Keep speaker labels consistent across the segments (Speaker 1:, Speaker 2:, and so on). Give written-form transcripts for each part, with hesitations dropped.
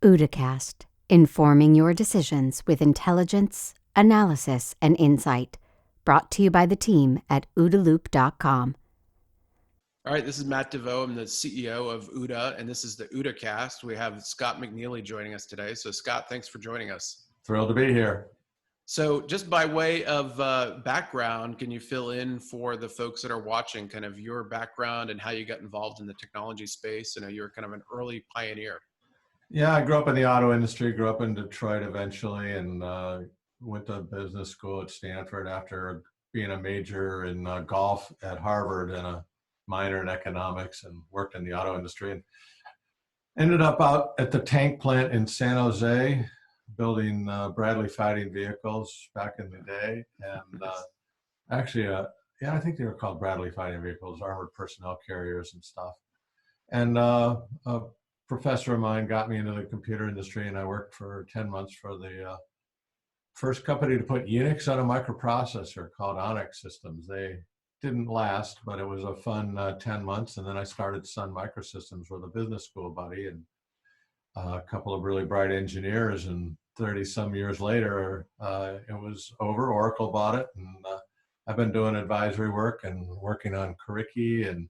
Speaker 1: OODAcast, informing your decisions with intelligence, analysis, and insight. Brought to you by the team at OODAloop.com.
Speaker 2: All right, this is Matt DeVoe. I'm the CEO of OODA, and this is the OODAcast. We have Scott McNealy joining us today. So Scott, thanks for joining us.
Speaker 3: Thrilled to be here.
Speaker 2: So just by way of background, can you fill in for the folks that are watching kind of your background and how you got involved in the technology space? I know you're kind of an early pioneer.
Speaker 3: Yeah, I grew up in the auto industry, grew up in Detroit eventually, and went to business school at Stanford after being a major in golf at Harvard and a minor in economics, and worked in the auto industry. And ended up out at the tank plant in San Jose, building Bradley fighting vehicles back in the day. And actually, I think they were called Bradley fighting vehicles, armored personnel carriers and stuff. And a professor of mine got me into the computer industry, and I worked for 10 months for the first company to put Unix on a microprocessor called Onyx Systems. They didn't last, but it was a fun 10 months. And then I started Sun Microsystems with a business school buddy and a couple of really bright engineers. And 30 some years later, it was over. Oracle bought it. And I've been doing advisory work and working on Curriki and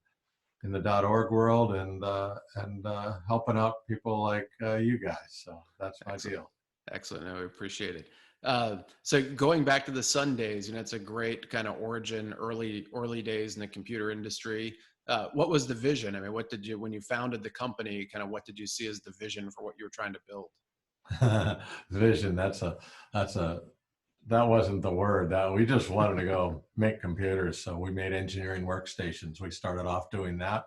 Speaker 3: in the .org world, and helping out people like you guys. So that's my deal.
Speaker 2: Excellent. No, we appreciate it. So going back to the Sun days, it's a great kind of origin, early days in the computer industry. What was the vision? I mean, when you founded the company, kind of what did you see as the vision for what you were trying to build?
Speaker 3: Vision, that wasn't the word. That we just wanted to go make computers. So we made engineering workstations. We started off doing that.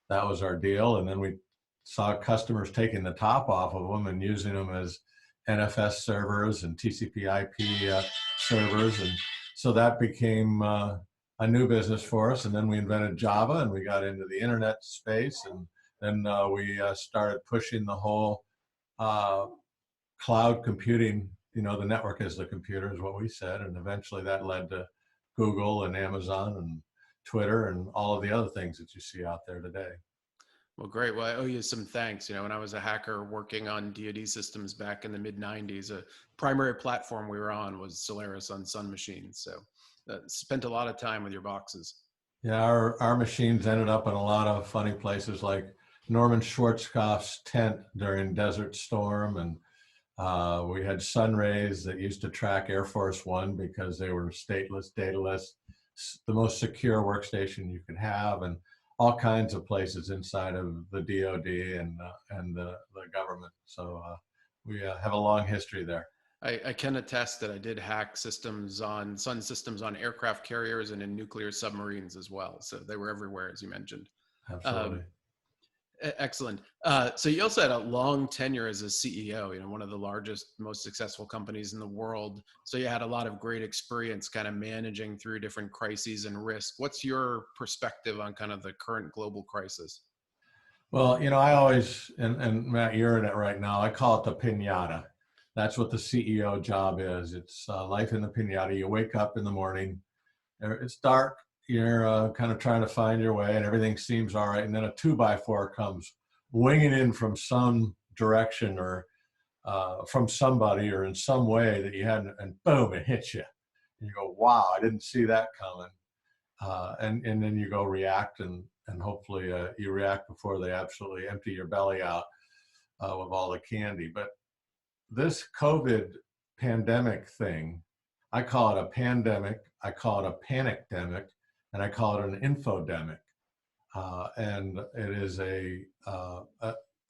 Speaker 3: That was our deal. And then we saw customers taking the top off of them and using them as NFS servers and TCP/IP servers. And so that became a new business for us. And then we invented Java, and we got into the internet space. And then we started pushing the whole cloud computing. The network is the computer is what we said. And eventually that led to Google and Amazon and Twitter and all of the other things that you see out there today.
Speaker 2: Well, great. Well, I owe you some thanks. When I was a hacker working on DoD systems back in the mid 90s, a primary platform we were on was Solaris on Sun machines. So spent a lot of time with your boxes.
Speaker 3: Yeah, our machines ended up in a lot of funny places, like Norman Schwarzkopf's tent during Desert Storm. And we had sun rays that used to track Air Force One because they were stateless, dataless, the most secure workstation you could have, and all kinds of places inside of the DoD and the government. So we have a long history there.
Speaker 2: I can attest that I did hack systems on Sun systems on aircraft carriers and in nuclear submarines as well. So they were everywhere, as you mentioned.
Speaker 3: Absolutely.
Speaker 2: Excellent. So you also had a long tenure as a CEO, one of the largest, most successful companies in the world. So you had a lot of great experience kind of managing through different crises and risk. What's your perspective on kind of the current global crisis?
Speaker 3: Well, I always, and Matt, you're in it right now, I call it the piñata. That's what the CEO job is. It's life in the piñata. You wake up in the morning, it's dark. You're kind of trying to find your way and everything seems all right. And then a 2x4 comes winging in from some direction or from somebody or in some way that you hadn't, and boom, it hits you. And you go, wow, I didn't see that coming. And then you go react and hopefully you react before they absolutely empty your belly out with all the candy. But this COVID pandemic thing, I call it a pandemic, I call it a panicdemic, and I call it an infodemic. And it is a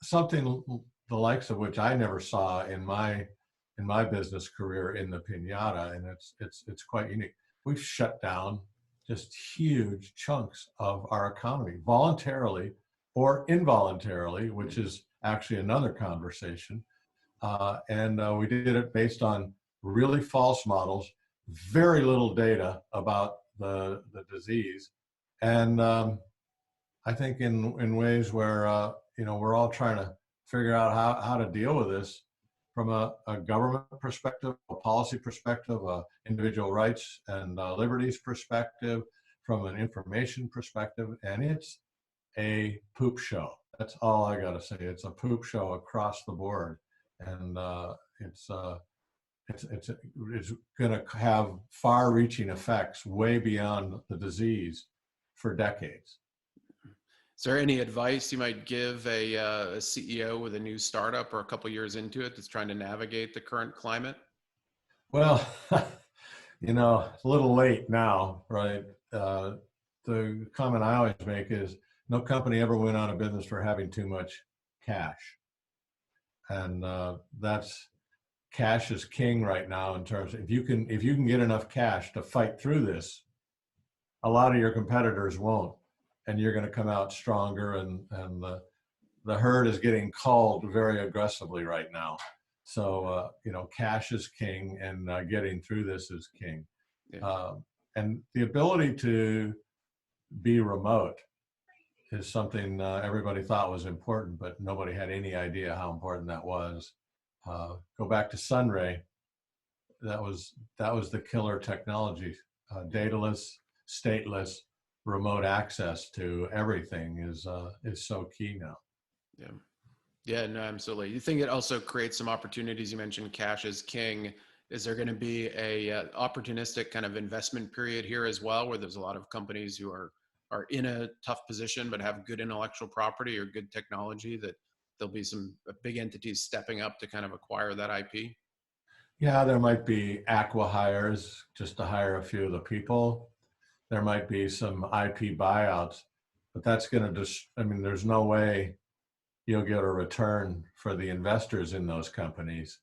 Speaker 3: something the likes of which I never saw in my business career in the piñata, and it's quite unique. We've shut down just huge chunks of our economy, voluntarily or involuntarily, which is actually another conversation. And we did it based on really false models, very little data about the disease, and I think in ways where we're all trying to figure out how to deal with this from a government perspective, a policy perspective, a individual rights and liberties perspective, from an information perspective, and it's a poop show. That's all I got to say. It's a poop show across the board, and it's it's going to have far-reaching effects way beyond the disease for decades.
Speaker 2: Is there any advice you might give a CEO with a new startup or a couple years into it that's trying to navigate the current climate?
Speaker 3: Well, it's a little late now, right? The comment I always make is no company ever went out of business for having too much cash. And that's cash is king right now in terms of if you can get enough cash to fight through this, a lot of your competitors won't, and you're going to come out stronger. And the herd is getting culled very aggressively right now. So cash is king, and getting through this is king.
Speaker 2: Yeah.
Speaker 3: And the ability to be remote is something everybody thought was important, but nobody had any idea how important that was. Go back to Sunray. That was the killer technology. Dataless, stateless, remote access to everything is so key now.
Speaker 2: Yeah. Yeah, no, absolutely. You think it also creates some opportunities? You mentioned cash is king. Is there going to be a opportunistic kind of investment period here as well, where there's a lot of companies who are in a tough position but have good intellectual property or good technology, that there'll be some big entities stepping up to kind of acquire that IP?
Speaker 3: Yeah, there might be acqui-hires just to hire a few of the people. There might be some IP buyouts, but that's going to there's no way you'll get a return for the investors in those companies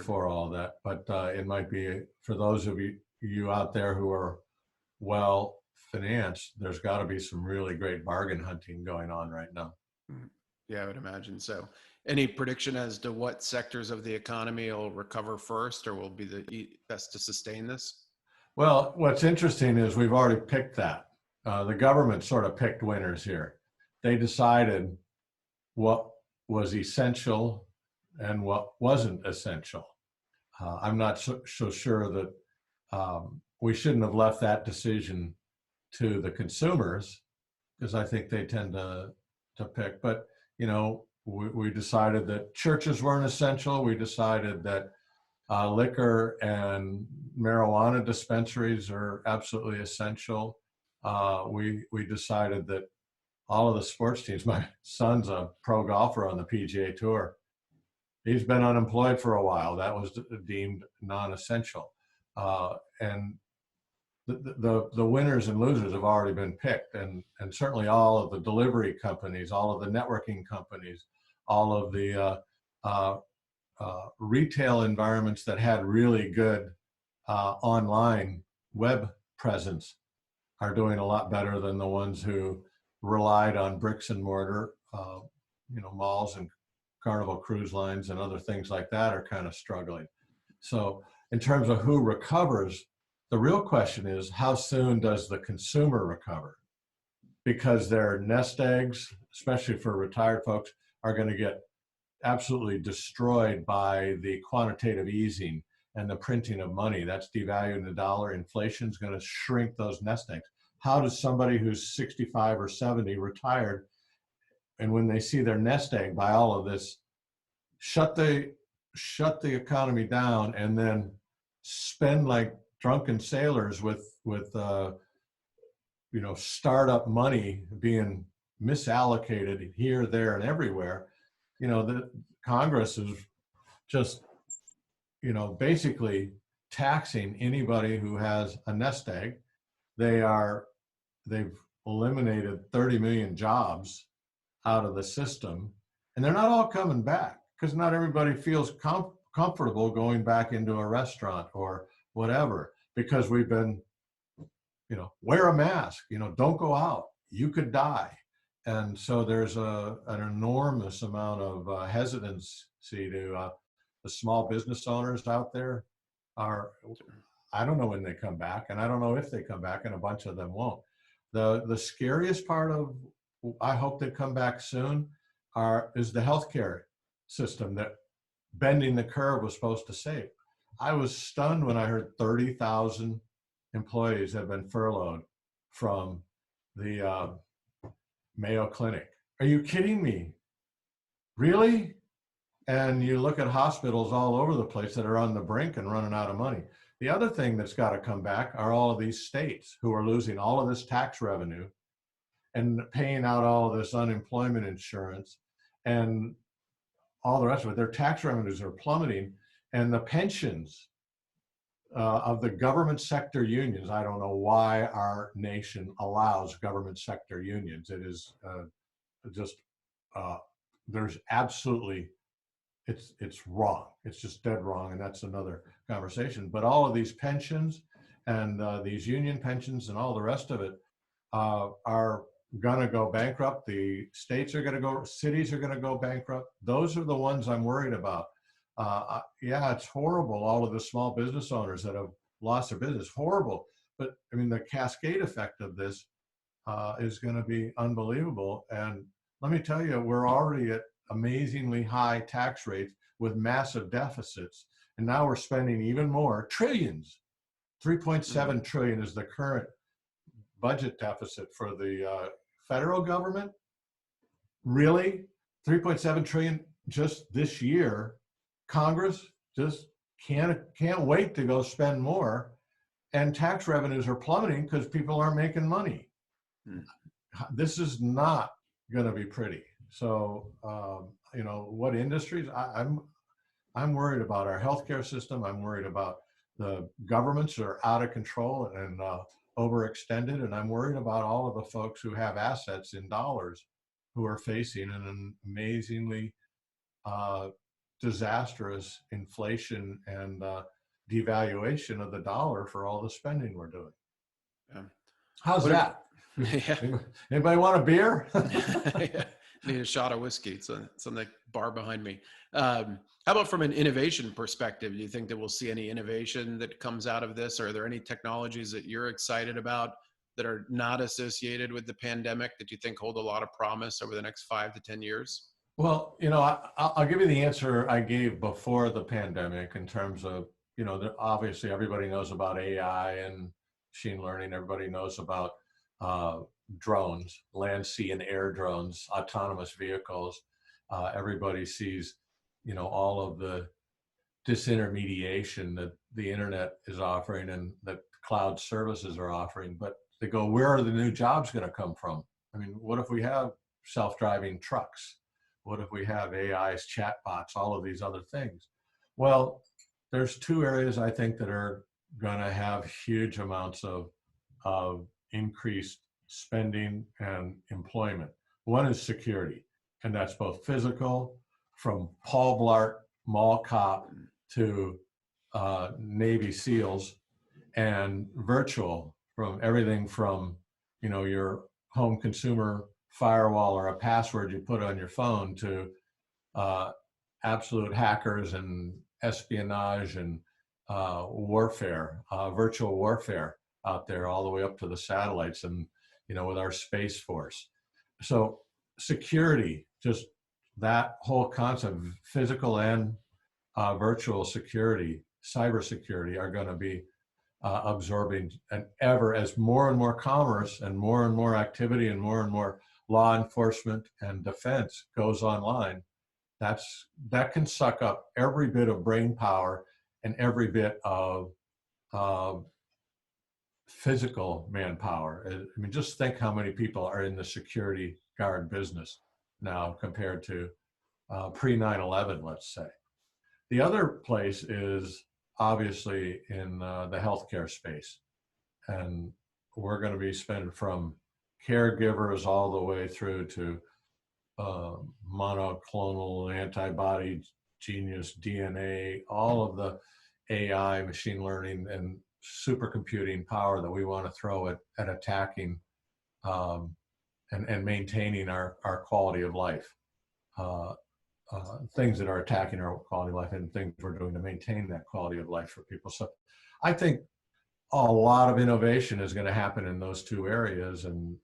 Speaker 3: for all that. But it might be for those of you out there who are well financed, there's got to be some really great bargain hunting going on right now.
Speaker 2: Yeah, I would imagine so. Any prediction as to what sectors of the economy will recover first or will be the best to sustain this?
Speaker 3: Well, what's interesting is we've already picked that. The government sort of picked winners here. They decided what was essential and what wasn't essential. I'm not so sure that we shouldn't have left that decision to the consumers, because I think they tend to pick. But we decided that churches weren't essential. We decided that liquor and marijuana dispensaries are absolutely essential. We decided that all of the sports teams, my son's a pro golfer on the PGA Tour. He's been unemployed for a while. That was deemed non-essential. And the winners and losers have already been picked. And certainly all of the delivery companies, all of the networking companies, all of the retail environments that had really good online web presence are doing a lot better than the ones who relied on bricks and mortar. Malls and Carnival Cruise Lines and other things like that are kind of struggling. So in terms of who recovers, the real question is, how soon does the consumer recover? Because their nest eggs, especially for retired folks, are going to get absolutely destroyed by the quantitative easing and the printing of money. That's devaluing the dollar. Inflation is going to shrink those nest eggs. How does somebody who's 65 or 70 retired, and when they see their nest egg by all of this, shut the economy down and then spend like drunken sailors with startup money being misallocated here, there, and everywhere? The Congress is just basically taxing anybody who has a nest egg. They've eliminated 30 million jobs out of the system, and they're not all coming back, because not everybody feels comfortable going back into a restaurant or whatever, because we've been, wear a mask, don't go out, you could die. And so there's an enormous amount of hesitancy to the small business owners out there I don't know when they come back, and I don't know if they come back, and a bunch of them won't. The scariest part of, I hope they come back soon, is the healthcare system that bending the curve was supposed to save. I was stunned when I heard 30,000 employees have been furloughed from the Mayo Clinic Are you kidding me? Really? And you look at hospitals all over the place that are on the brink and running out of money. The other thing that's got to come back are all of these states who are losing all of this tax revenue and paying out all of this unemployment insurance and all the rest of it. Their tax revenues are plummeting, and the pensions of the government sector unions. I don't know why our nation allows government sector unions. It is just there's absolutely it's wrong. It's just dead wrong, and that's another conversation. But all of these pensions and these union pensions and all the rest of it are going to go bankrupt. The states are going to go, cities are going to go bankrupt. Those are the ones I'm worried about. Yeah, it's horrible. All of the small business owners that have lost their business, horrible. But I mean, the cascade effect of this is going to be unbelievable. And let me tell you, we're already at amazingly high tax rates with massive deficits. And now we're spending even more, trillions. 3.7 trillion is the current budget deficit for the federal government. Really? 3.7 trillion just this year. Congress just can't wait to go spend more, and tax revenues are plummeting because people aren't making money. This is not going to be pretty. So, you know, what industries? I'm worried about our healthcare system. I'm worried about the governments that are out of control and overextended, and I'm worried about all of the folks who have assets in dollars who are facing an amazingly disastrous inflation and devaluation of the dollar for all the spending we're doing.
Speaker 2: Yeah.
Speaker 3: How's
Speaker 2: what
Speaker 3: that?
Speaker 2: Yeah.
Speaker 3: Anybody want a beer?
Speaker 2: Yeah. Need a shot of whiskey. It's on the bar behind me. How about from an innovation perspective? Do you think that we'll see any innovation that comes out of this? Are there any technologies that you're excited about that are not associated with the pandemic that you think hold a lot of promise over the next 5 to 10 years?
Speaker 3: Well, you know, I'll give you the answer I gave before the pandemic in terms of, you know, obviously everybody knows about AI and machine learning. Everybody knows about drones, land, sea, and air drones, autonomous vehicles. Everybody sees, you know, all of the disintermediation that the internet is offering and that cloud services are offering. But they go, where are the new jobs going to come from? I mean, what if we have self-driving trucks? What if we have AIs, chatbots, all of these other things? Well, there's two areas I think that are going to have huge amounts of increased spending and employment. One is security, and that's both physical, from Paul Blart, Mall Cop, to Navy SEALs, and virtual, from everything from, you know, your home consumer firewall or a password you put on your phone to absolute hackers and espionage and warfare, virtual warfare out there, all the way up to the satellites and, you know, with our Space Force. So security, just that whole concept, physical and virtual security, cybersecurity, are going to be absorbing, and ever as more and more commerce and more activity and more law enforcement and defense goes online, that can suck up every bit of brain power and every bit of physical manpower. I mean, just think how many people are in the security guard business now compared to pre 9/11, let's say. The other place is obviously in the healthcare space. And we're going to be spending from caregivers all the way through to monoclonal antibody, genius DNA, all of the AI, machine learning, and supercomputing power that we want to throw at attacking and maintaining our quality of life. Things that are attacking our quality of life and things we're doing to maintain that quality of life for people. So I think a lot of innovation is going to happen in those two areas, and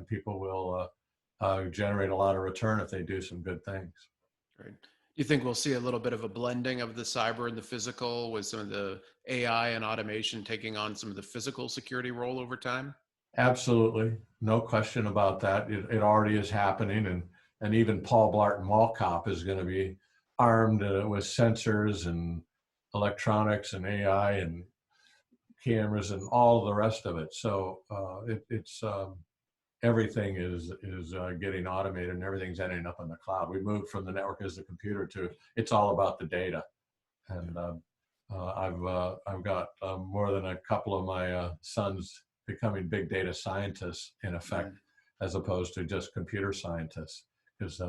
Speaker 3: people will generate a lot of return if they do some good things.
Speaker 2: Right. Do you think we'll see a little bit of a blending of the cyber and the physical, with some of the AI and automation taking on some of the physical security role over time?
Speaker 3: Absolutely. No question about that. It already is happening. And even Paul Blart Mall Cop is going to be armed with sensors and electronics and AI and cameras and all the rest of it. So it's everything is getting automated and everything's ending up in the cloud. We moved from the network as the computer to it's all about the data. And I've got more than a couple of my sons becoming big data scientists in effect, as opposed to just computer scientists. Because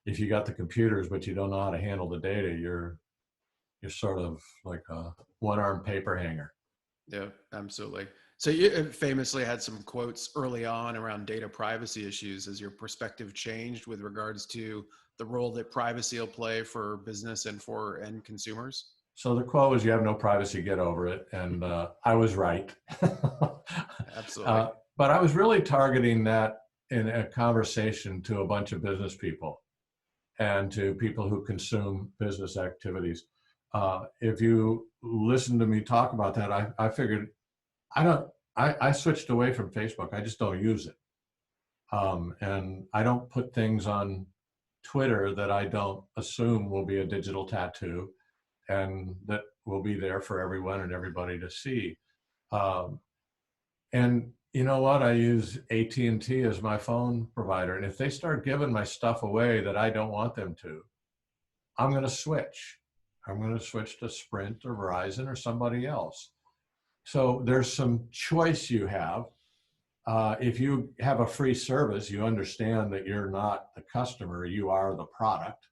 Speaker 3: if you got the computers but you don't know how to handle the data, you're sort of like a one-armed paper hanger.
Speaker 2: Yeah, absolutely. So you famously had some quotes early on around data privacy issues. As your perspective changed with regards to the role that privacy will play for business and for end consumers?
Speaker 3: So the quote was, "You have no privacy, get over it." And I was right.
Speaker 2: Absolutely.
Speaker 3: But I was really targeting that in a conversation to a bunch of business people and to people who consume business activities. If you listen to me talk about that, I figured I switched away from Facebook. I just don't use it. And I don't put things on Twitter that I don't assume will be a digital tattoo and that will be there for everyone and everybody to see. And you know what? I use AT&T as my phone provider. And if they start giving my stuff away that I don't want them to, I'm going to switch. I'm going to switch to Sprint or Verizon or somebody else. So there's some choice you have. If you have a free service, you understand that you're not the customer, you are the product,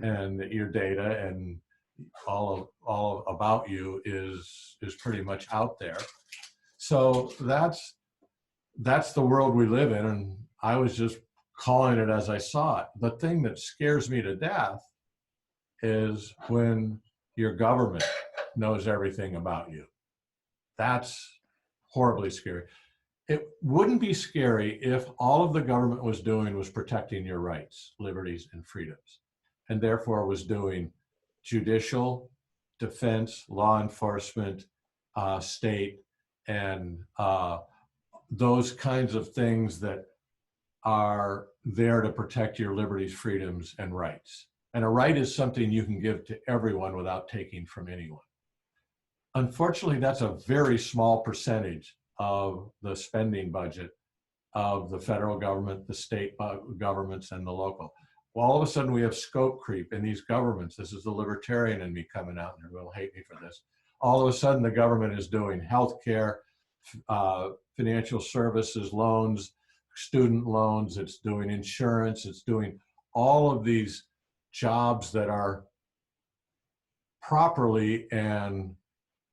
Speaker 3: and that your data and all about you is pretty much out there. So that's the world we live in, and I was just calling it as I saw it. The thing that scares me to death is when your government knows everything about you. That's horribly scary. It wouldn't be scary if all of the government was doing was protecting your rights, liberties, and freedoms, and therefore was doing judicial, defense, law enforcement, state, and those kinds of things that are there to protect your liberties, freedoms, and rights. And a right is something you can give to everyone without taking from anyone. Unfortunately, that's a very small percentage of the spending budget of the federal government, the state governments, and the local. Well, all of a sudden we have scope creep in these governments. This is the libertarian in me coming out, and everyone will hate me for this. All of a sudden the government is doing healthcare, financial services, loans, student loans, it's doing insurance, it's doing all of these jobs that are properly and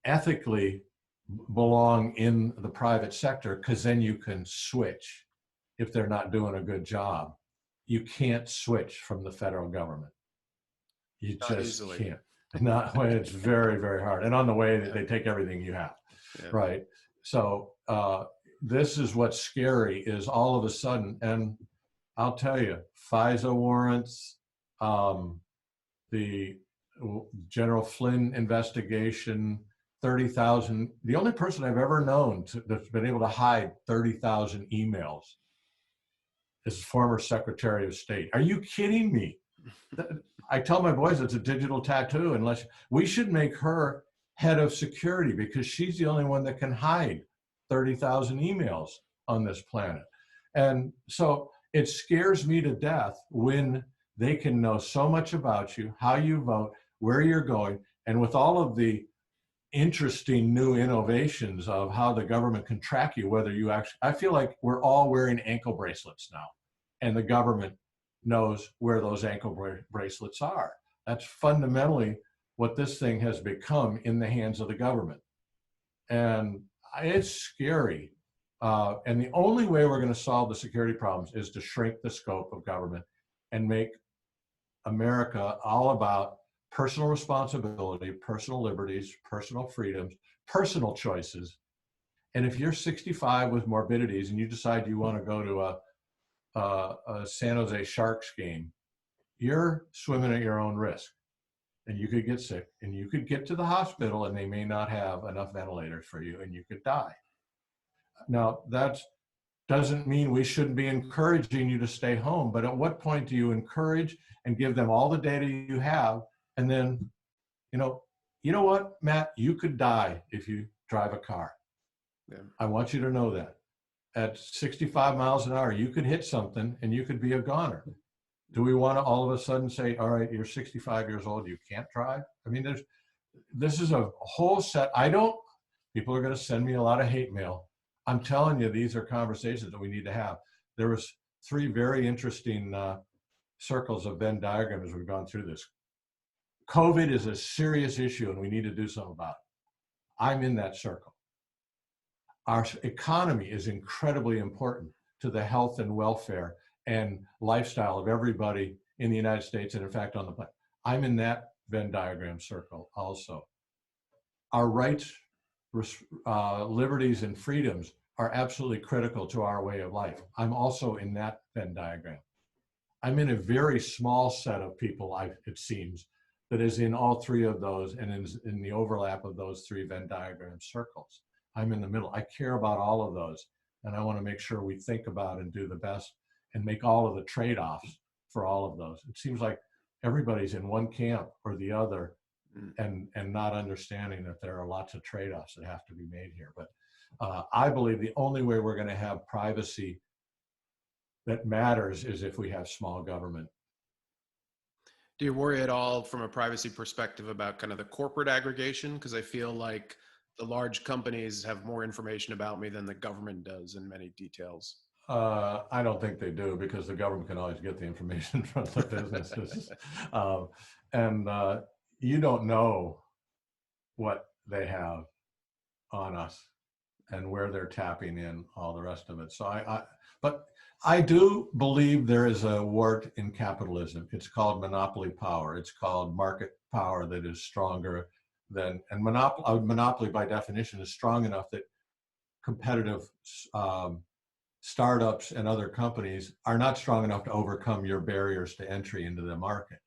Speaker 3: ethically belong in the private sector, because then you can switch if they're not doing a good job. You can't switch from the federal government. You
Speaker 2: Not
Speaker 3: just
Speaker 2: easily.
Speaker 3: can't. Not when it's very, very hard. And on the way, they take everything you have, right? So this is what's scary is all of a sudden, and I'll tell you, FISA warrants, the General Flynn investigation, 30,000. The only person I've ever known that's been able to hide 30,000 emails is former Secretary of State. Are you kidding me? I tell my boys it's a digital tattoo. Unless we should make her head of security, because she's the only one that can hide 30,000 emails on this planet. And so it scares me to death when they can know so much about you, how you vote, where you're going, and with all of the interesting new innovations of how the government can track you, whether you actually, I feel like we're all wearing ankle bracelets now, and the government knows where those ankle bracelets are. That's fundamentally what this thing has become in the hands of the government. And it's scary. And the only way we're going to solve the security problems is to shrink the scope of government and make America all about personal responsibility, personal liberties, personal freedoms, personal choices. And if you're 65 with morbidities and you decide you want to go to a San Jose Sharks game, you're swimming at your own risk. And you could get sick, and you could get to the hospital, and they may not have enough ventilators for you, and you could die. Now, that doesn't mean we shouldn't be encouraging you to stay home, but at what point do you encourage and give them all the data you have? And then, you know what, Matt, you could die if you drive a car.
Speaker 2: Yeah.
Speaker 3: I want you to know that. At 65 miles an hour, you could hit something and you could be a goner. Do we want to all of a sudden say, all right, you're 65 years old, you can't drive? I mean, this is a whole set. People are going to send me a lot of hate mail. I'm telling you, these are conversations that we need to have. There was 3 very interesting circles of Venn diagrams as we've gone through this. COVID is a serious issue and we need to do something about it. I'm in that circle. Our economy is incredibly important to the health and welfare and lifestyle of everybody in the United States and in fact on the planet. I'm in that Venn diagram circle also. Our rights, liberties and freedoms are absolutely critical to our way of life. I'm also in that Venn diagram. I'm in a very small set of people, it seems, that is in all 3 of those and in the overlap of those 3 Venn diagram circles. I'm in the middle. I care about all of those. And I want to make sure we think about and do the best and make all of the trade-offs for all of those. It seems like everybody's in one camp or the other and not understanding that there are lots of trade-offs that have to be made here. But I believe the only way we're going to have privacy that matters is if we have small government.
Speaker 2: Do you worry at all from a privacy perspective about kind of the corporate aggregation? Because I feel like the large companies have more information about me than the government does in many details.
Speaker 3: I don't think they do, because the government can always get the information from the businesses. And you don't know what they have on us and where they're tapping in, all the rest of it. So but I do believe there is a wart in capitalism. It's called monopoly power. It's called market power that is stronger than, and monopoly by definition is strong enough that competitive startups and other companies are not strong enough to overcome your barriers to entry into the market.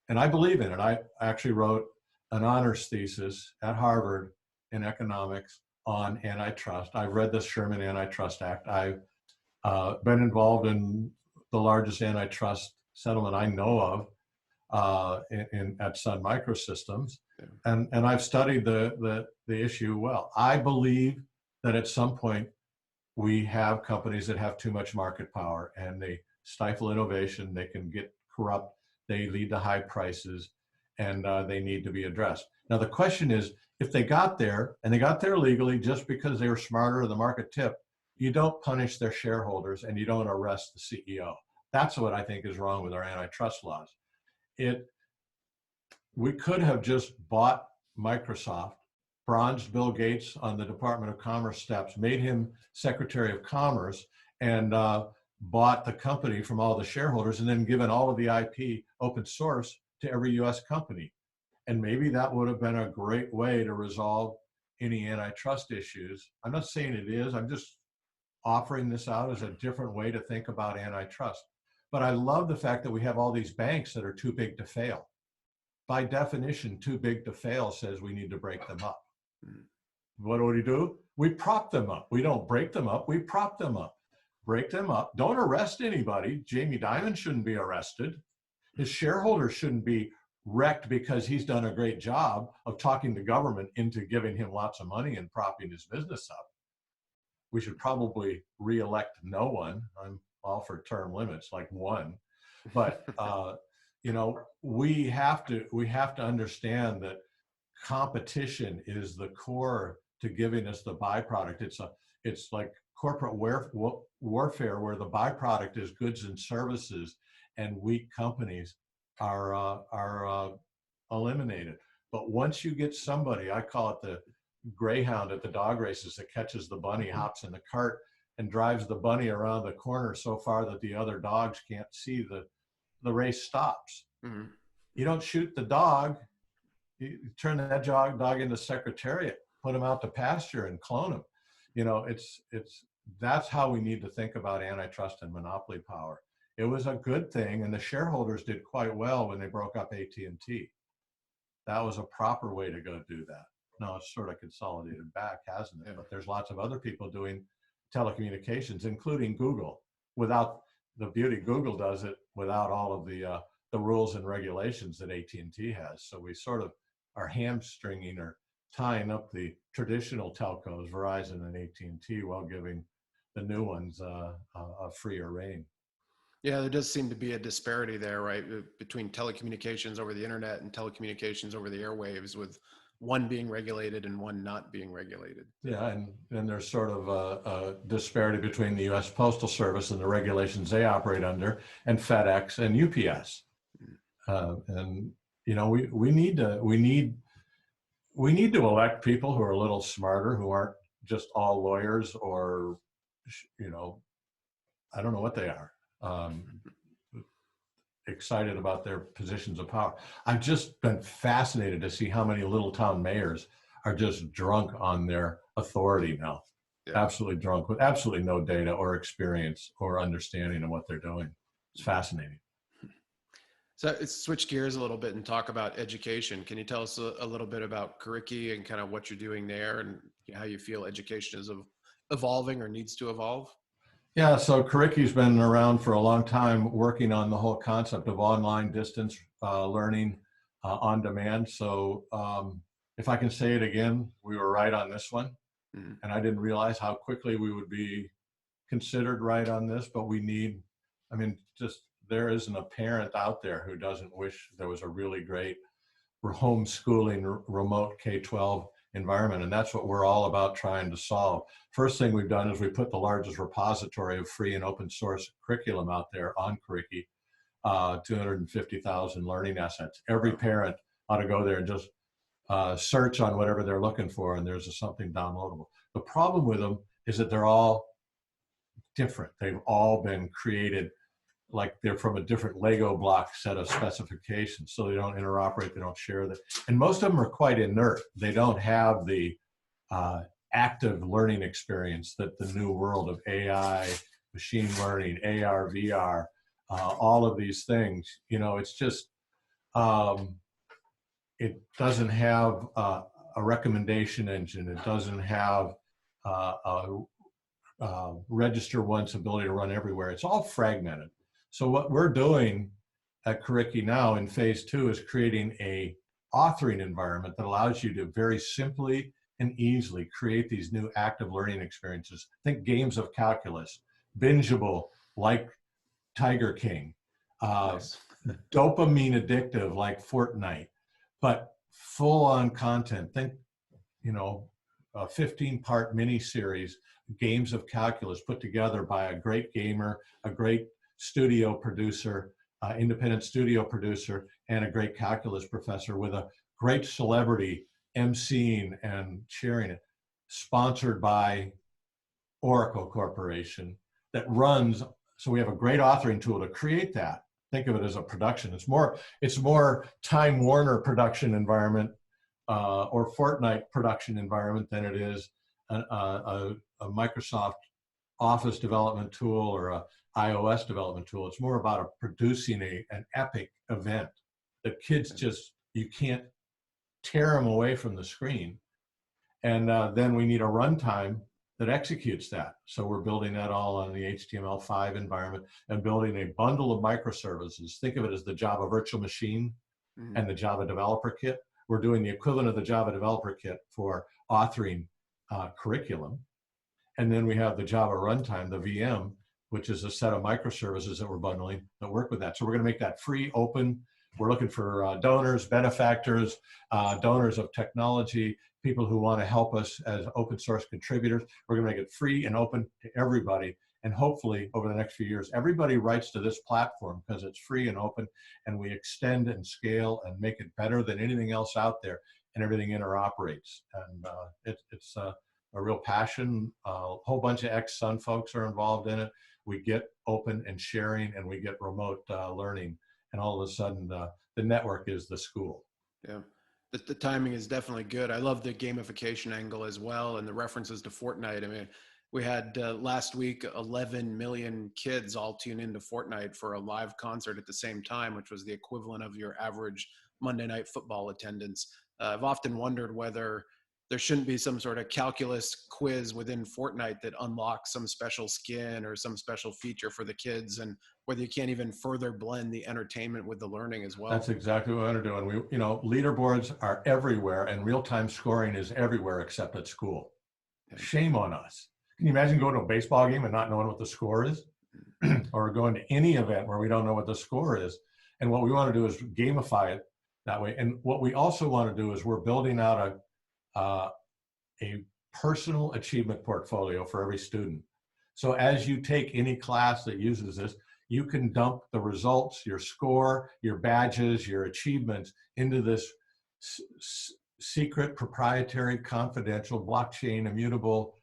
Speaker 3: And I believe in it. I actually wrote an honors thesis at Harvard in economics on antitrust. I've read the Sherman Antitrust Act. I've been involved in the largest antitrust settlement I know of at Sun Microsystems. Yeah. And I've studied the issue well. I believe that at some point we have companies that have too much market power and they stifle innovation, they can get corrupt, they lead to high prices, and they need to be addressed. Now the question is, if they got there, and they got there legally just because they were smarter than the market tip, you don't punish their shareholders and you don't arrest the CEO. That's what I think is wrong with our antitrust laws. We could have just bought Microsoft, bronzed Bill Gates on the Department of Commerce steps, made him Secretary of Commerce, and bought the company from all the shareholders, and then given all of the IP open source to every US company. And maybe that would have been a great way to resolve any antitrust issues. I'm not saying it is, I'm just offering this out as a different way to think about antitrust. But I love the fact that we have all these banks that are too big to fail. By definition, too big to fail says we need to break them up. What do? We prop them up. We don't break them up, we prop them up. Break them up. Don't arrest anybody. Jamie Dimon shouldn't be arrested. His shareholders shouldn't be wrecked because he's done a great job of talking the government into giving him lots of money and propping his business up. We should probably re-elect no one. I'm all for term limits, like 1. But we have to understand that competition is the core to giving us the byproduct. It's like corporate warfare, where the byproduct is goods and services, and weak companies are eliminated. But once you get somebody, I call it the greyhound at the dog races, that catches the bunny, hops in the cart, and drives the bunny around the corner so far that the other dogs can't see, the race stops. Mm-hmm. You don't shoot the dog. You turn that dog into Secretariat, put him out to pasture and clone him. That's how we need to think about antitrust and monopoly power. It was a good thing, and the shareholders did quite well when they broke up AT&T. That was a proper way to go do that. Now it's sort of consolidated back, hasn't it? Yeah. But there's lots of other people doing telecommunications, including Google. Without the beauty, Google does it without all of the rules and regulations that AT&T has. So we sort of are hamstringing or tying up the traditional telcos, Verizon and AT&T, while giving the new ones a freer rein.
Speaker 2: Yeah, there does seem to be a disparity there, right, between telecommunications over the internet and telecommunications over the airwaves, with one being regulated and one not being regulated.
Speaker 3: Yeah, and there's sort of a disparity between the U.S. Postal Service and the regulations they operate under, and FedEx and UPS. And you know, we need to elect people who are a little smarter, who aren't just all lawyers or, you know, I don't know what they are. Excited about their positions of power. I've just been fascinated to see how many little town mayors are just drunk on their authority now. Yeah. Absolutely drunk, with absolutely no data or experience or understanding of what they're doing. It's fascinating.
Speaker 2: So let's switch gears a little bit and talk about education. Can you tell us a little bit about Curriki and kind of what you're doing there, and how you feel education is evolving or needs to evolve?
Speaker 3: Yeah, so Curriki's been around for a long time, working on the whole concept of online distance learning on demand. So if I can say it again, we were right on this one. Mm-hmm. And I didn't realize how quickly we would be considered right on this, but we need, I mean, just there isn't a parent out there who doesn't wish there was a really great homeschooling remote K-12 environment, and that's what we're all about trying to solve. First thing we've done is we put the largest repository of free and open source curriculum out there on Curriki, 250,000 learning assets. Every parent ought to go there and just search on whatever they're looking for, and there's something downloadable. The problem with them is that they're all different. They've all been created like they're from a different Lego block set of specifications, so they don't interoperate, they don't share that. And most of them are quite inert. They don't have the active learning experience that the new world of AI, machine learning, AR, VR, all of these things, you know, it's just, it doesn't have a recommendation engine. It doesn't have register once ability to run everywhere. It's all fragmented. So what we're doing at Curriki now in phase 2 is creating a authoring environment that allows you to very simply and easily create these new active learning experiences. Think games of calculus, bingeable like Tiger King,
Speaker 2: Nice.
Speaker 3: dopamine addictive like Fortnite, but full on content. Think, you know, a 15-part mini-series, games of calculus put together by a great gamer, a great studio producer, independent studio producer, and a great calculus professor, with a great celebrity emceeing and sharing it, sponsored by Oracle Corporation, that runs. So we have a great authoring tool to create that. Think of it as a production. It's more Time Warner production environment or Fortnite production environment than it is a Microsoft Office development tool or a iOS development tool. It's more about producing an epic event that kids just, you can't tear them away from the screen. And then we need a runtime that executes that. So we're building that all on the HTML5 environment and building a bundle of microservices. Think of it as the Java virtual machine and the Java developer kit. We're doing the equivalent of the Java developer kit for authoring curriculum. And then we have the Java runtime, the VM, which is a set of microservices that we're bundling that work with that. So we're going to make that free, open. We're looking for donors, benefactors, donors of technology, people who want to help us as open source contributors. We're going to make it free and open to everybody. And hopefully over the next few years, everybody writes to this platform because it's free and open, and we extend and scale and make it better than anything else out there, and everything interoperates. And it's a real passion. A whole bunch of ex-Sun folks are involved in it. We get open and sharing, and we get remote learning. And all of a sudden, the network is the school.
Speaker 2: Yeah, the timing is definitely good. I love the gamification angle as well, and the references to Fortnite. I mean, we had last week 11 million kids all tune into Fortnite for a live concert at the same time, which was the equivalent of your average Monday Night Football attendance. I've often wondered whether there shouldn't be some sort of calculus quiz within Fortnite that unlocks some special skin or some special feature for the kids, and whether you can't even further blend the entertainment with the learning as well.
Speaker 3: That's exactly what we're doing. Leaderboards are everywhere, and real-time scoring is everywhere except at school. Yeah. Shame on us. Can you imagine going to a baseball game and not knowing what the score is? Or going to any event where we don't know what the score is? And what we want to do is gamify it that way. And what we also want to do is we're building out a personal achievement portfolio for every student. So as you take any class that uses this, you can dump the results, your score, your badges, your achievements into this secret, proprietary, confidential, blockchain, immutable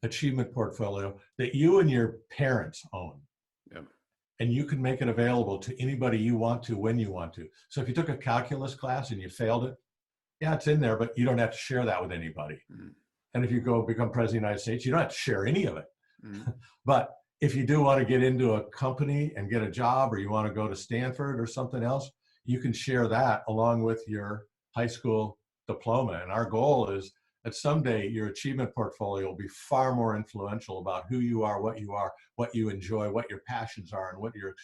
Speaker 3: achievement portfolio that you and your parents own.
Speaker 2: Yep.
Speaker 3: And you can make it available to anybody you want to, when you want to. So if you took a calculus class and you failed it, yeah, it's in there, but you don't have to share that with anybody. Mm. And if you go become president of the United States, you don't have to share any of it. Mm. But if you do want to get into a company and get a job, or you want to go to Stanford or something else, you can share that along with your high school diploma. And our goal is that someday your achievement portfolio will be far more influential about who you are, what you enjoy, what your passions are, and what your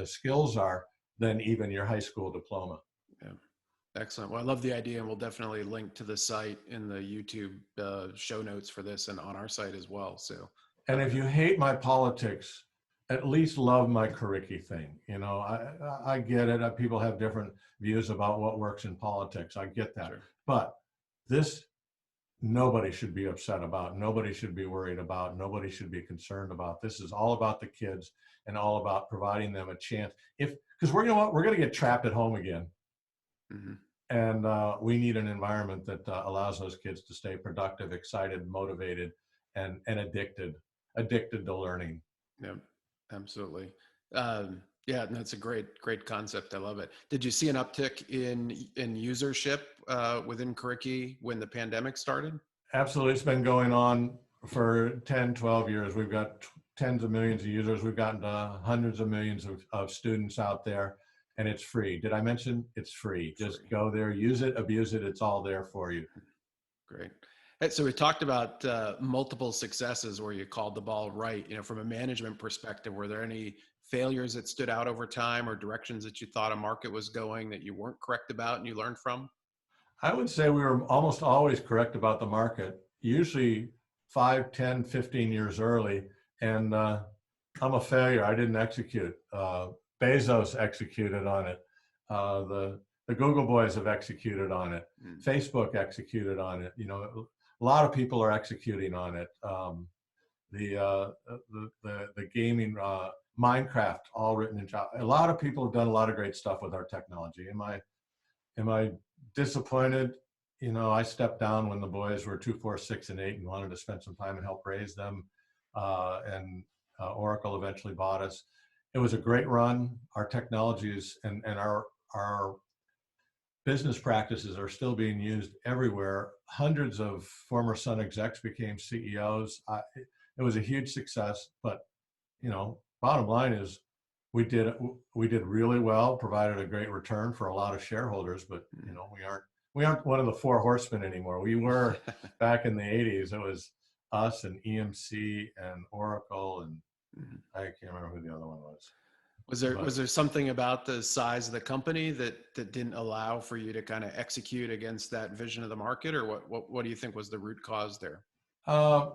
Speaker 3: skills are than even your high school diploma.
Speaker 2: Yeah. Excellent. Well, I love the idea, and we'll definitely link to the site in the YouTube show notes for this and on our site as well. So,
Speaker 3: and if you hate my politics, at least love my curriculum thing. I get it. People have different views about what works in politics. I get that. Sure. But this, nobody should be upset about. Nobody should be worried about. Nobody should be concerned about. This is all about the kids and all about providing them a chance. Because we're going to get trapped at home again. Mm-hmm. And we need an environment that allows those kids to stay productive, excited, motivated, and addicted to learning.
Speaker 2: Yeah, absolutely. Yeah, that's a great concept. I love it. Did you see an uptick in usership within Curriki when the pandemic started?
Speaker 3: Absolutely. It's been going on for 10, 12 years. We've got tens of millions of users. We've gotten hundreds of millions of students out there. And it's free. Did I mention it's free? Just go there, use it, abuse it. It's all there for you.
Speaker 2: Great. So we talked about multiple successes where you called the ball right. From a management perspective, were there any failures that stood out over time, or directions that you thought a market was going that you weren't correct about and you learned from?
Speaker 3: I would say we were almost always correct about the market, usually 5, 10, 15 years early. And I'm a failure. I didn't execute. Bezos executed on it. The Google boys have executed on it. Facebook executed on it. A lot of people are executing on it. The gaming, Minecraft, all written in Java. A lot of people have done a lot of great stuff with our technology. Am I disappointed? I stepped down when the boys were 2, 4, 6, and 8 and wanted to spend some time and help raise them. And Oracle eventually bought us. It was a great run. Our technologies and our business practices are still being used everywhere. Hundreds of former Sun execs became CEOs. It was a huge success, but bottom line is we did really well, provided a great return for a lot of shareholders, but we aren't one of the 4 horsemen anymore. We were back in the 80s. It was us and EMC and Oracle, and I can't remember who the other one was.
Speaker 2: Was there something about the size of the company that didn't allow for you to kind of execute against that vision of the market, or what do you think was the root cause there?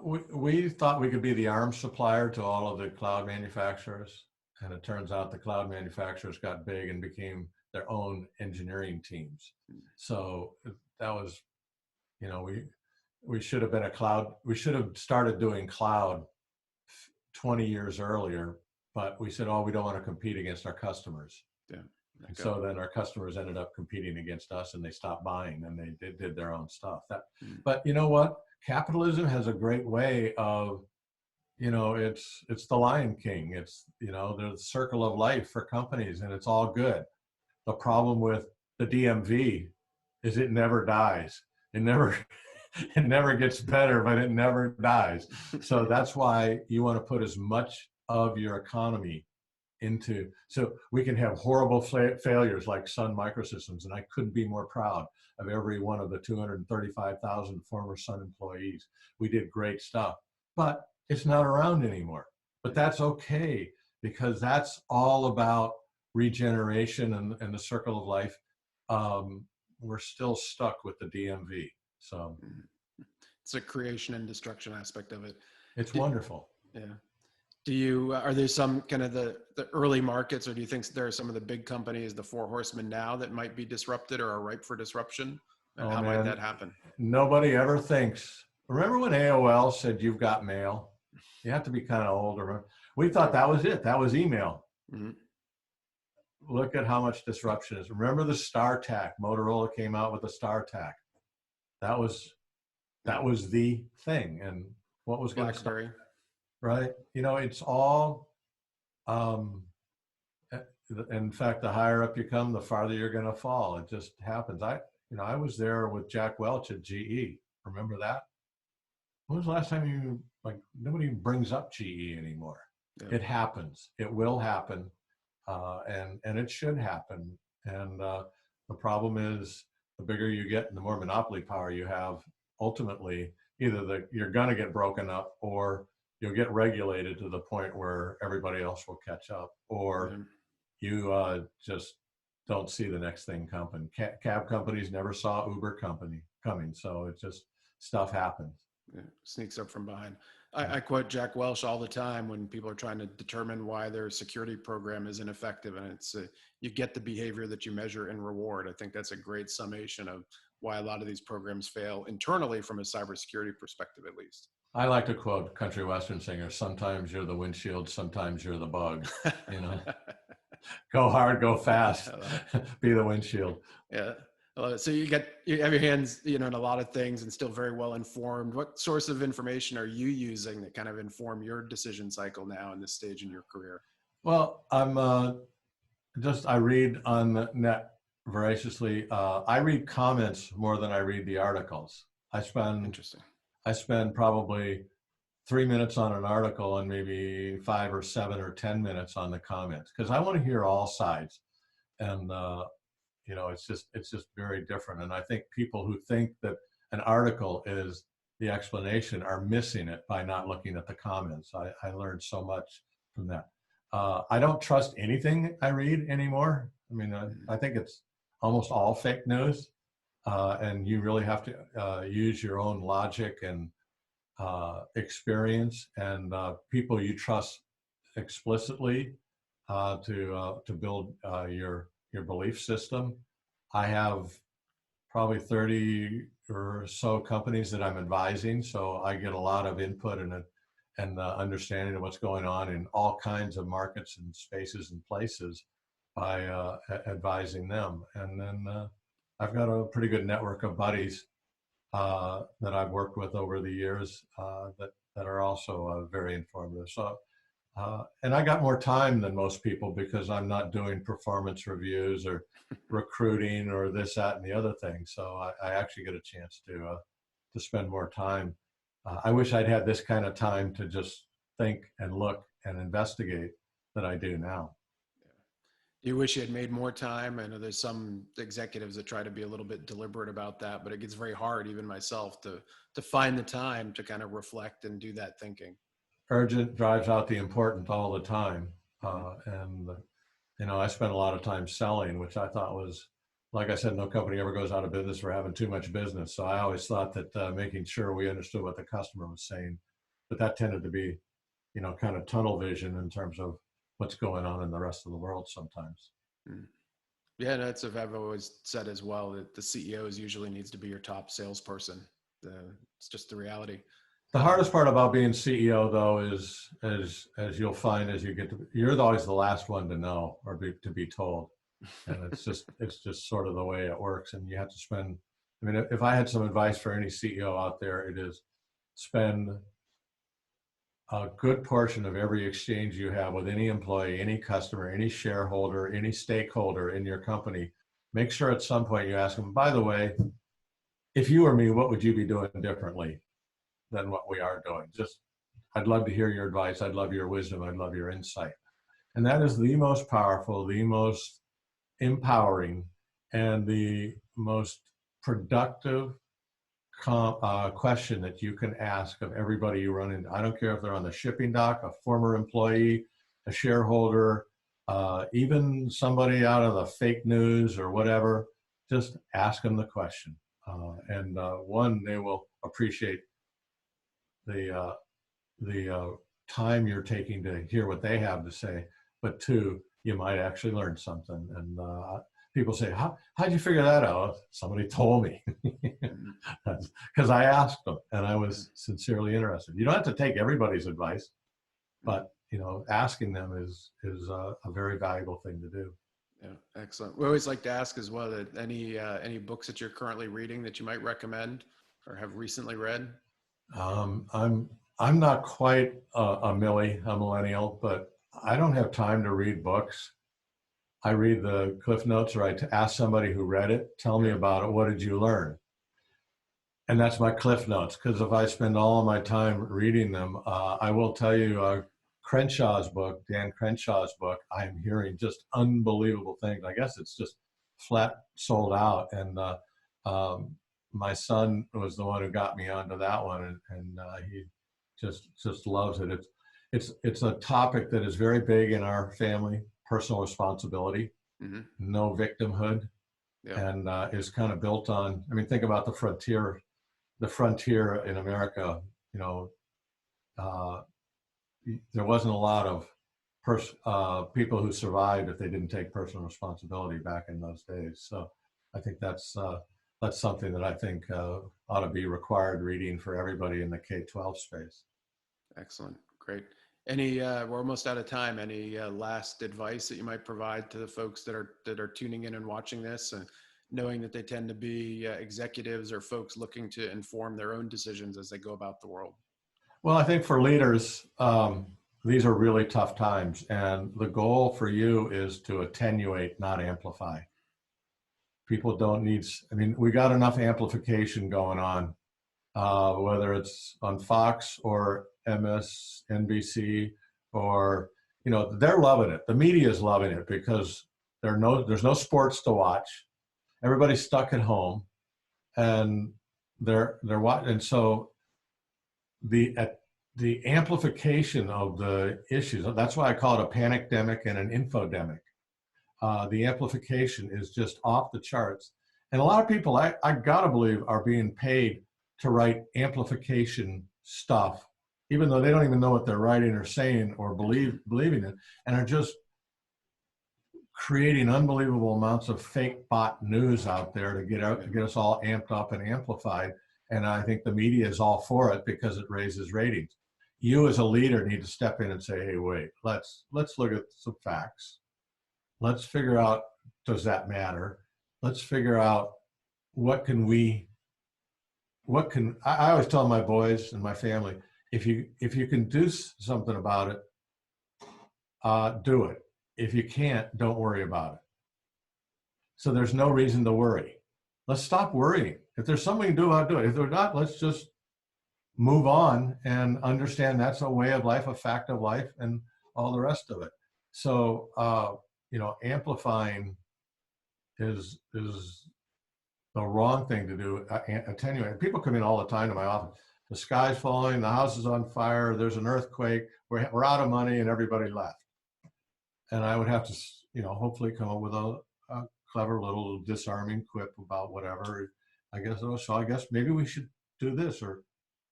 Speaker 3: We thought we could be the arms supplier to all of the cloud manufacturers, and it turns out the cloud manufacturers got big and became their own engineering teams. So that was, we should have been a cloud. We should have started doing cloud 20 years earlier, but we said, we don't want to compete against our customers. Yeah. Okay. And so then our customers ended up competing against us, and they stopped buying, and they did their own stuff. But you know what? Capitalism has a great way of, it's the Lion King. It's, the circle of life for companies, and it's all good. The problem with the DMV is it never dies. It never gets better, but it never dies. So that's why you want to put as much of your economy into, so we can have horrible failures like Sun Microsystems, and I couldn't be more proud of every one of the 235,000 former Sun employees. We did great stuff, but it's not around anymore. But that's okay, because that's all about regeneration and the circle of life. We're still stuck with the DMV. So
Speaker 2: it's a creation and destruction aspect of it.
Speaker 3: It's wonderful.
Speaker 2: Yeah. Are there some kind of the early markets, or do you think there are some of the big companies, the four horsemen now, that might be disrupted or are ripe for disruption? And how might that happen?
Speaker 3: Nobody ever thinks. Remember when AOL said, "You've got mail"? You have to be kind of older. We thought that was it. That was email. Mm-hmm. Look at how much disruption is. Remember the StarTAC? Motorola came out with the StarTAC. That was the thing. And what was going to start? Right? You know, it's all, in fact, the higher up you come, the farther you're going to fall. It just happens. I was there with Jack Welch at GE. Remember that? When was the last time nobody brings up GE anymore? Yeah. It happens. It will happen. And it should happen. And the problem is, the bigger you get and the more monopoly power you have, ultimately, either you're going to get broken up, or you'll get regulated to the point where everybody else will catch up, or you just don't see the next thing coming. Cab companies never saw Uber coming, so it just, stuff happens.
Speaker 2: Yeah, sneaks up from behind. I quote Jack Welch all the time when people are trying to determine why their security program is ineffective, and it's you get the behavior that you measure and reward. I think that's a great summation of why a lot of these programs fail internally from a cybersecurity perspective, at least.
Speaker 3: I like to quote country western singer, "Sometimes you're the windshield, sometimes you're the bug." You know, go hard, go fast, be the windshield.
Speaker 2: Yeah. So you have your hands, in a lot of things and still very well informed. What source of information are you using that kind of inform your decision cycle now in this stage in your career?
Speaker 3: Well, I read on the net voraciously. I read comments more than I read the articles. I spend probably 3 minutes on an article and maybe 5 or 7 or 10 minutes on the comments, because I want to hear all sides. And it's just very different. And I think people who think that an article is the explanation are missing it by not looking at the comments. I learned so much from that. I don't trust anything I read anymore. I mean, I think it's almost all fake news. And you really have to use your own logic and experience and people you trust explicitly to build your belief system. I have probably 30 or so companies that I'm advising, so I get a lot of input and understanding of what's going on in all kinds of markets and spaces and places by advising them. And then I've got a pretty good network of buddies that I've worked with over the years that are also very informative. So, and I got more time than most people because I'm not doing performance reviews or recruiting or this, that, and the other thing. So I actually get a chance to spend more time. I wish I'd had this kind of time to just think and look and investigate that I do now.
Speaker 2: Do you wish you had made more time? I know there's some executives that try to be a little bit deliberate about that, but it gets very hard, even myself, to find the time to kind of reflect and do that thinking.
Speaker 3: Urgent drives out the important all the time. I spent a lot of time selling, which I thought was, like I said, no company ever goes out of business for having too much business. So I always thought that making sure we understood what the customer was saying, but that tended to be, kind of tunnel vision in terms of what's going on in the rest of the world sometimes.
Speaker 2: Yeah, that's what I've always said as well, that the CEO usually needs to be your top salesperson. It's just the reality.
Speaker 3: The hardest part about being CEO, though, is as you'll find as you get to, you're always the last one to know or to be told, and it's just sort of the way it works. And you have to spend. I mean, if I had some advice for any CEO out there, it is spend a good portion of every exchange you have with any employee, any customer, any shareholder, any stakeholder in your company. Make sure at some point you ask them, by the way, if you were me, what would you be doing differently than what we are doing? I'd love to hear your advice. I'd love your wisdom. I'd love your insight. And that is the most powerful, the most empowering, and the most productive question that you can ask of everybody you run into. I don't care if they're on the shipping dock, a former employee, a shareholder, even somebody out of the fake news or whatever. Just ask them the question, and one, they will appreciate the time you're taking to hear what they have to say. But two, you might actually learn something. And people say, how'd you figure that out? Somebody told me, because I asked them and I was sincerely interested. You don't have to take everybody's advice, but asking them is a very valuable thing to do.
Speaker 2: Yeah, excellent. We always like to ask as well that any books that you're currently reading that you might recommend or have recently read.
Speaker 3: I'm not quite a millennial, but I don't have time to read books. I read the Cliff Notes, or I ask somebody who read it, tell me about it. What did you learn? And that's my Cliff Notes, because if I spend all of my time reading them, I will tell you, Crenshaw's book, Dan Crenshaw's book, I'm hearing just unbelievable things. I guess it's just flat sold out. And my son was the one who got me onto that one, and he just loves it. It's a topic that is very big in our family: personal responsibility, no victimhood, and is kind of built on. I mean, think about the frontier in America. There wasn't a lot of people who survived if they didn't take personal responsibility back in those days. So I think that's something that I think ought to be required reading for everybody in the K-12 space.
Speaker 2: Excellent. Great. We're almost out of time. Any last advice that you might provide to the folks that are tuning in and watching this, and knowing that they tend to be executives or folks looking to inform their own decisions as they go about the world?
Speaker 3: Well, I think for leaders, these are really tough times, and the goal for you is to attenuate, not amplify. People don't need, we got enough amplification going on, whether it's on Fox or MSNBC, or, they're loving it. The media is loving it because there's no sports to watch. Everybody's stuck at home, and they're watching. And so the amplification of the issues, that's why I call it a panicdemic and an infodemic. The amplification is just off the charts. And a lot of people, I gotta believe, are being paid to write amplification stuff, even though they don't even know what they're writing or saying or believing it, and are just creating unbelievable amounts of fake bot news out there to get us all amped up and amplified. And I think the media is all for it because it raises ratings. You as a leader need to step in and say, hey, wait, let's look at some facts. Let's figure out, does that matter? Let's figure out I always tell my boys and my family, if you can do something about it, do it. If you can't, don't worry about it. So there's no reason to worry. Let's stop worrying. If there's something to do, I'll do it. If there's not, let's just move on and understand that's a way of life, a fact of life, and all the rest of it. So, amplifying is the wrong thing to do. Attenuate. People come in all the time to my office. The sky's falling, the house is on fire, there's an earthquake, we're out of money, and everybody left. And I would have to, hopefully come up with a clever little disarming quip about whatever. I guess maybe we should do this, or,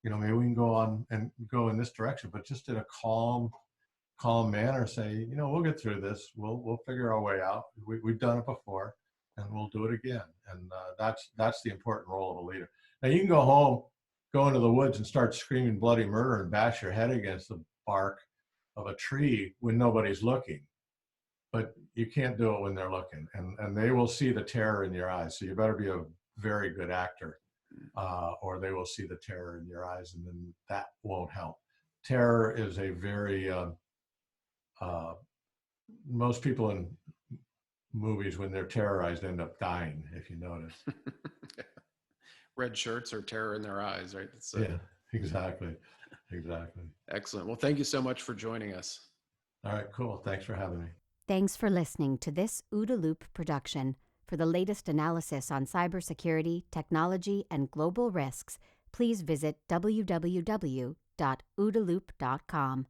Speaker 3: maybe we can go on and go in this direction, but just in a calm manner, say, we'll get through this. We'll figure our way out. We've done it before, and we'll do it again. And that's the important role of a leader. Now you can go home, go into the woods and start screaming bloody murder and bash your head against the bark of a tree when nobody's looking. But you can't do it when they're looking, and they will see the terror in your eyes. So you better be a very good actor, or they will see the terror in your eyes, and then that won't help. Terror is a very, most people in movies, when they're terrorized, end up dying, if you notice.
Speaker 2: Red shirts or terror in their eyes, right?
Speaker 3: Yeah, exactly.
Speaker 2: Excellent. Well, thank you so much for joining us.
Speaker 3: All right, cool. Thanks for having me.
Speaker 1: Thanks for listening to this OODA Loop production. For the latest analysis on cybersecurity, technology, and global risks, please visit www.oodaloop.com.